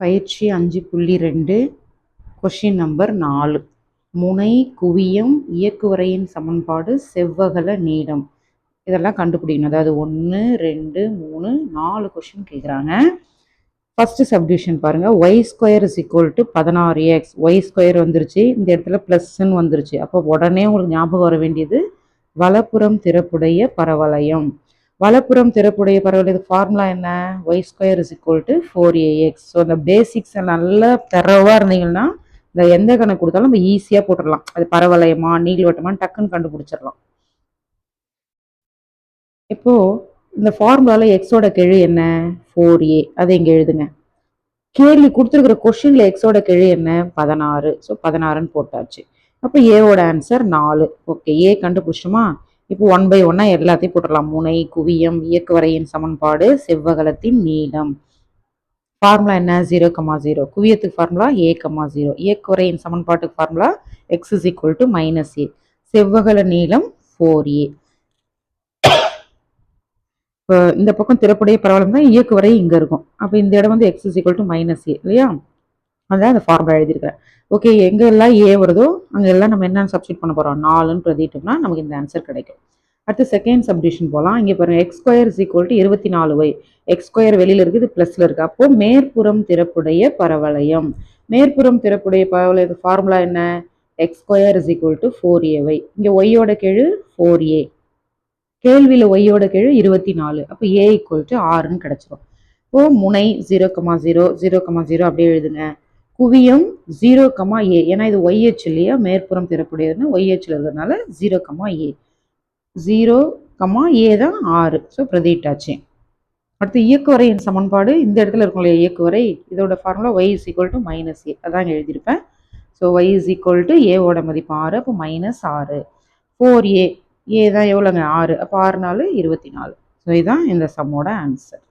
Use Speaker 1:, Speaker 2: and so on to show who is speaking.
Speaker 1: பயிற்சி 5.2 question number 4 முனை குவியம் இயக்குவரையின் சமன்பாடு செவ்வகல நீளம் இதெல்லாம் கண்டுபிடிக்கணும். அதாவது 1 2 3 4 கொஷின் கேட்குறாங்க. ஃபர்ஸ்ட் சப்டிவிஷன் பாருங்க. Y square is equal to 16x. Y square வந்துருச்சு, இந்த இடத்துல ப்ளஸ்ன்னு வந்துருச்சு. அப்போ உடனே உங்களுக்கு ஞாபகம் வர வேண்டியது வலப்புறம் திறப்புடைய பரவளையம். வலப்புறம் திறப்புடைய பரவளையத்துக்கு ஃபார்முலா என்ன? Y square is equal to 4ax. So அந்த பேசிக்ஸை நல்லா தரவாக இருந்தீங்கன்னா இந்த எந்த கணக்கு கொடுத்தாலும் நம்ம ஈஸியாக போட்டுடலாம். அது பரவளையமா நீள்வட்டமான்னு டக்குன்னு கண்டுபிடிச்சிடலாம். இப்போ இந்த ஃபார்முலாவில் எக்ஸோட கெழு என்ன? 4a. அதை இங்கே எழுதுங்க. கேள்வி கொடுத்துருக்கிற கொஷின்ல எக்ஸோட கெழு என்ன? 16. ஸோ 16ன்னு போட்டாச்சு. அப்போ ஏவோட ஆன்சர் 4. ஓகே, ஏ கண்டுபிடிச்சோமா? இப்போ 1/1 எல்லாத்தையும் போட்டுடலாம். முனை குவியம் இயக்குவரையின் சமன்பாடு செவ்வகலத்தின் நீளம். ஃபார்முலா என்ன? 0,0. குவியத்துக்கு ஃபார்முலா a,0. இயக்குவரையின் சமன்பாட்டுக்கு formula x is equal to -a. செவ்வகல நீளம் 4a. இப்போ இந்த பக்கம் திறப்புடைய பரவலம் தான் இயக்குவரை இங்க இருக்கும். அப்போ இந்த இடம் வந்து x is equal to -a இல்லையா? அதான் அந்த ஃபார்முலா எழுதியிருக்கிறேன். ஓகே, எங்கெல்லாம் ஏ வருதோ அங்கெல்லாம் நம்ம என்ன சப்ஸ்டிட் பண்ண போறோம்? 4ன்னு பிரதிட்டோம்னா நமக்கு இந்த ஆன்சர் கிடைக்கும். அடுத்து செகண்ட் சப்டிவிஷன் போகலாம். இங்கே பாருங்க, X square is equal to 24y. X square வெளியில் இருக்குது, ப்ளஸ்ல இருக்கு. அப்போ மேற்புறம் திறப்புடைய பரவளையம். மேற்புறம் திறப்புடைய பரவளைய ஃபார்முலா என்ன? X square is equal to 4ay. இங்கே ஒய்யோட கெழு 4a. கேள்வியில் ஒய்யோட கெழு 24. அப்போ a ஈக்குவல் டு 6ன்னு கிடைச்சிரும். இப்போ முனை 0,0 0,0 அப்படியே எழுதுங்க. குவியம் 0,a. ஏன்னா இது ஒய்ஹெச் இல்லையா? மேற்புறம் திறப்புடையதுன்னா ஒய்ஹெச்ல இருக்கிறதுனால 0,a. 0,a தான் 6. ஸோ பிரதிட்டாச்சு. அடுத்து இயக்குவரையின் சமன்பாடு இந்த இடத்துல இருக்கும் இல்லையா இயக்குவரை, இதோட formula y is equal to -a. அதான் எழுதியிருப்பேன். So y is equal to a மதிப்பு 6. அப்போ -6. 4a. a தான் எவ்வளோங்க? 6. அப்போ 6 4 24. ஸோ இதுதான் இந்த சம்மோட ஆன்சர்.